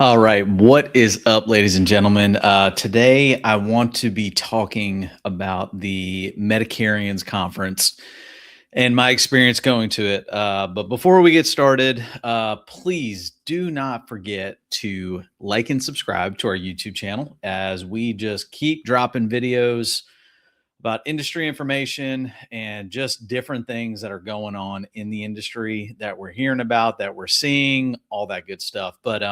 All right, what is up, ladies and gentlemen? Today, I want to be talking about the Medicarians conference and my experience going to it. But before we get started, please do not forget to like and subscribe to our YouTube channel as we just keep dropping videos about industry information and just different things that are going on in the industry that we're hearing about, that we're seeing, all that good stuff. But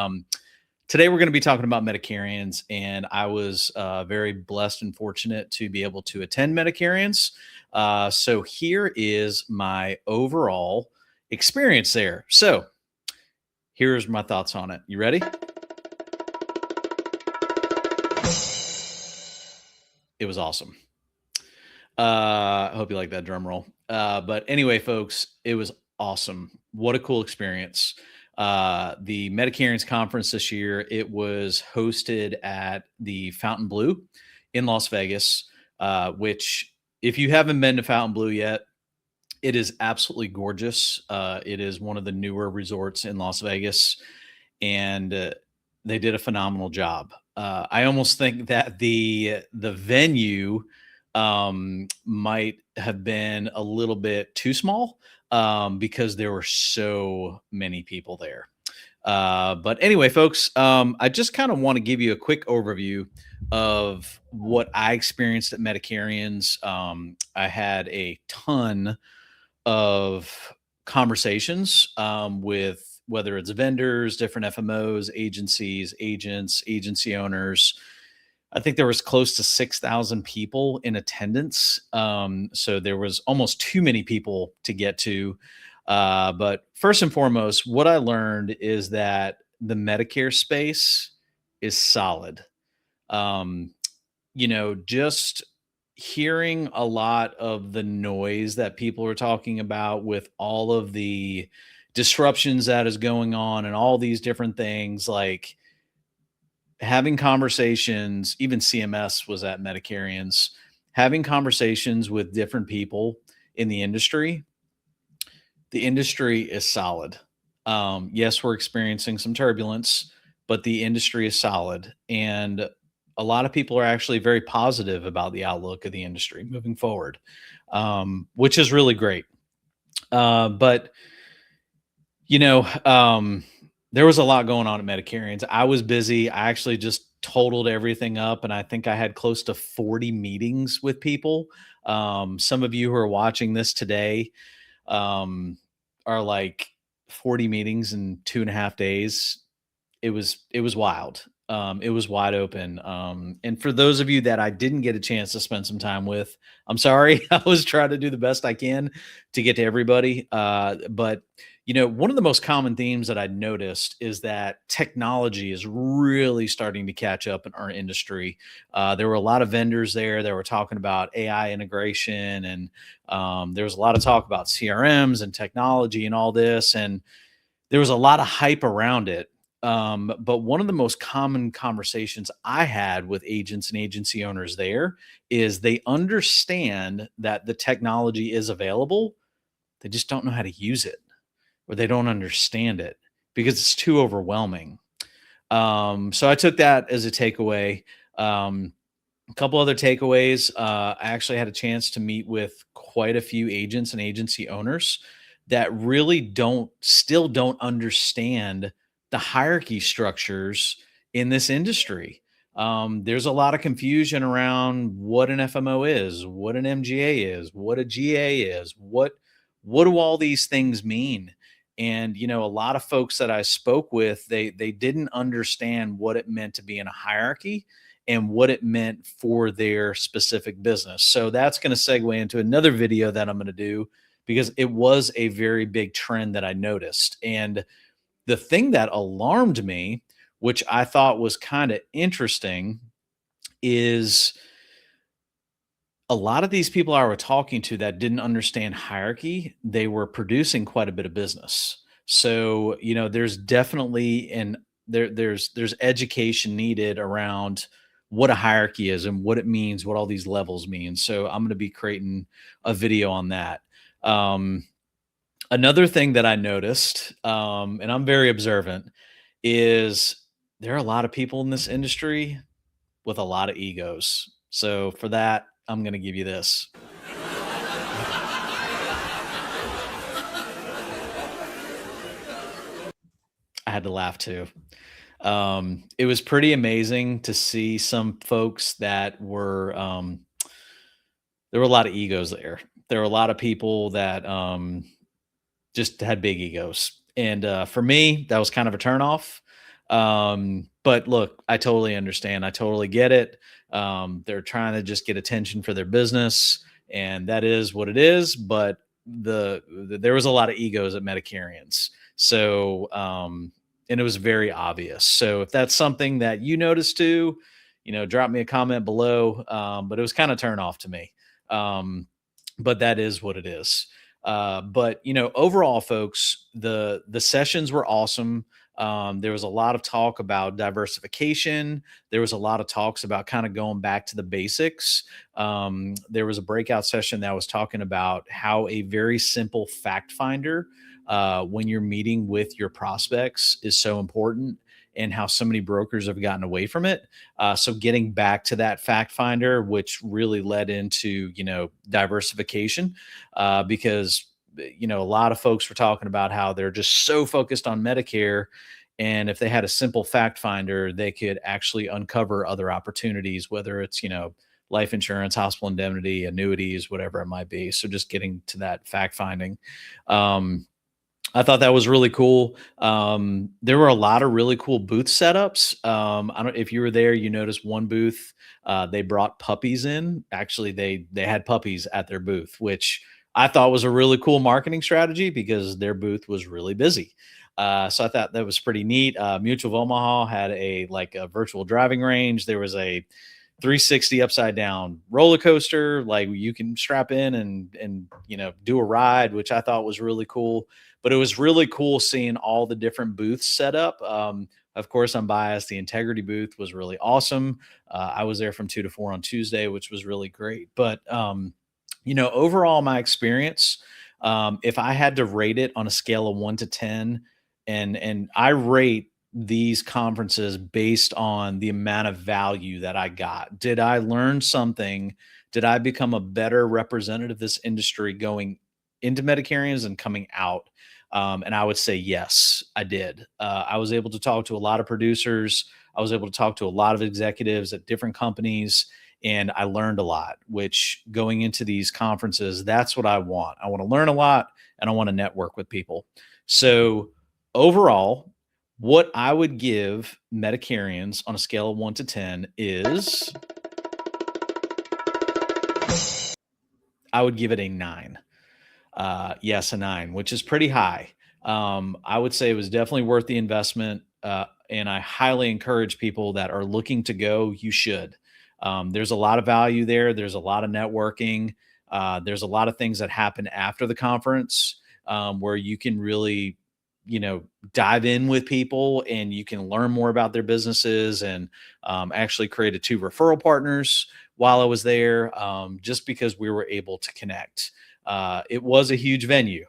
today we're going to be talking about Medicarians, and I was very blessed and fortunate to be able to attend Medicarians. So here is my overall experience there. So here's my thoughts on it. You ready? It was awesome. I hope you like that drum roll. But anyway, folks, it was awesome. What a cool experience. The Medicarians conference this year, it was hosted at the Fountain Blue in Las Vegas, which if you haven't been to Fountain Blue yet, it is absolutely gorgeous. It is one of the newer resorts in Las Vegas, and they did a phenomenal job. I almost think that the venue might have been a little bit too small because there were so many people there. But anyway, folks, I just kind of want to give you a quick overview of what I experienced at Medicarians. I had a ton of conversations with whether it's vendors, different FMOs, agencies, agents, agency owners. I think there was close to 6,000 people in attendance. So there was almost too many people to get to. But first and foremost, what I learned is that the Medicare space is solid. Um, just hearing a lot of the noise that people are talking about with all of the disruptions that is going on and all these different things, like having conversations. Even CMS was at Medicarians, having conversations with different people in the industry. The industry is solid. Yes, we're experiencing some turbulence, but the industry is solid. And a lot of people are actually very positive about the outlook of the industry moving forward, which is really great. But, you know, um, there was a lot going on at Medicarians. I was busy. I actually just totaled everything up, and I think I had close to 40 meetings with people. Some of you who are watching this today, um, are like 40 meetings in 2.5 days. It was wild. It was wide open. And for those of you that I didn't get a chance to spend some time with, I'm sorry. I was trying to do the best I can to get to everybody. But one of the most common themes that I noticed is that technology is really starting to catch up in our industry. There were a lot of vendors there that were talking about AI integration, and there was a lot of talk about CRMs and technology and all this. And there was a lot of hype around it. But one of the most common conversations I had with agents and agency owners there is they understand that the technology is available. They just don't know how to use it, or they don't understand it because it's too overwhelming. So I took that as a takeaway. A couple other takeaways. I actually had a chance to meet with quite a few agents and agency owners that really still don't understand the hierarchy structures in this industry. There's a lot of confusion around what an FMO is, what an MGA is, what a GA is, what do all these things mean? And a lot of folks that I spoke with, they didn't understand what it meant to be in a hierarchy and what it meant for their specific business. So that's going to segue into another video that I'm going to do, because it was a very big trend that I noticed. And the thing that alarmed me, which I thought was kind of interesting, is a lot of these people I were talking to that didn't understand hierarchy, they were producing quite a bit of business. So, there's definitely there's education needed around what a hierarchy is and what it means, what all these levels mean. So I'm going to be creating a video on that. Another thing that I noticed, and I'm very observant, is there are a lot of people in this industry with a lot of egos. So for that, I'm going to give you this. I had to laugh too. It was pretty amazing to see some folks that were, there were a lot of egos there. There were a lot of people that just had big egos. And for me, that was kind of a turnoff. But look, I totally understand. I totally get it. They're trying to just get attention for their business, and that is what it is. But there was a lot of egos at Medicarians. So and it was very obvious. So if that's something that you noticed too, drop me a comment below. But it was kind of turn off to me. Um, but that is what it is. But overall, folks, the sessions were awesome. There was a lot of talk about diversification. There was a lot of talks about kind of going back to the basics. There was a breakout session that was talking about how a very simple fact finder, when you're meeting with your prospects, is so important, and how so many brokers have gotten away from it. So getting back to that fact finder, which really led into diversification, because a lot of folks were talking about how they're just so focused on Medicare, and if they had a simple fact finder, they could actually uncover other opportunities, whether it's life insurance, hospital indemnity, annuities, whatever it might be. So just getting to that fact finding. Um, I thought that was really cool. There were a lot of really cool booth setups. I don't if you were there, you noticed one booth. They brought puppies in. Actually, they had puppies at their booth, which I thought was a really cool marketing strategy because their booth was really busy. So I thought that was pretty neat. Mutual of Omaha had a virtual driving range. There was a 360 upside down roller coaster, like you can strap in and do a ride, which I thought was really cool. But it was really cool seeing all the different booths set up. Of course, I'm biased. The Integrity booth was really awesome. I was there from 2 to 4 on Tuesday, which was really great. But overall, my experience, if I had to rate it on a scale of 1 to 10, and I rate these conferences based on the amount of value that I got. Did I learn something? Did I become a better representative of this industry going into Medicarians and coming out? And I would say yes, I did. I was able to talk to a lot of producers. I was able to talk to a lot of executives at different companies, and I learned a lot. Which, going into these conferences, that's what I want. I want to learn a lot, and I want to network with people. So overall, what I would give Medicarians on a scale of 1 to 10 is I would give it a 9. Yes, a 9, which is pretty high. I would say it was definitely worth the investment. And I highly encourage people that are looking to go, you should. There's a lot of value there. There's a lot of networking. There's a lot of things that happen after the conference, where you can really, dive in with people and you can learn more about their businesses, and actually created 2 referral partners while I was there, just because we were able to connect. It was a huge venue.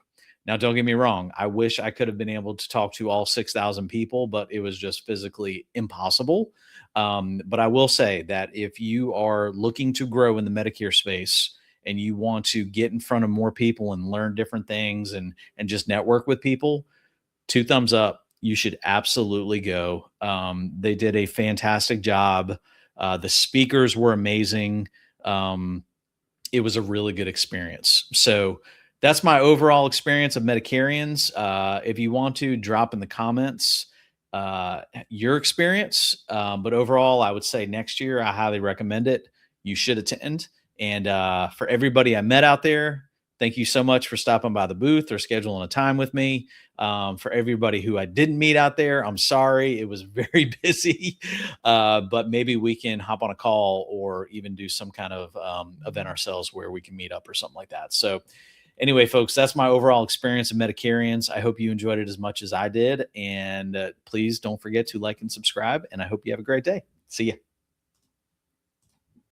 Now, don't get me wrong. I wish I could have been able to talk to all 6,000 people, but it was just physically impossible. But I will say that if you are looking to grow in the Medicare space and you want to get in front of more people and learn different things and just network with people, 2 thumbs up. You should absolutely go. They did a fantastic job. The speakers were amazing. Um, it was a really good experience. So that's my overall experience of Medicarians. If you want to drop in the comments your experience, but overall, I would say next year I highly recommend it. You should attend. And for everybody I met out there, thank you so much for stopping by the booth or scheduling a time with me. For everybody who I didn't meet out there, I'm sorry. It was very busy, but maybe we can hop on a call or even do some kind of event ourselves where we can meet up or something like that. So, anyway, folks, that's my overall experience of Medicarians. I hope you enjoyed it as much as I did. And please don't forget to like and subscribe. And I hope you have a great day. See ya.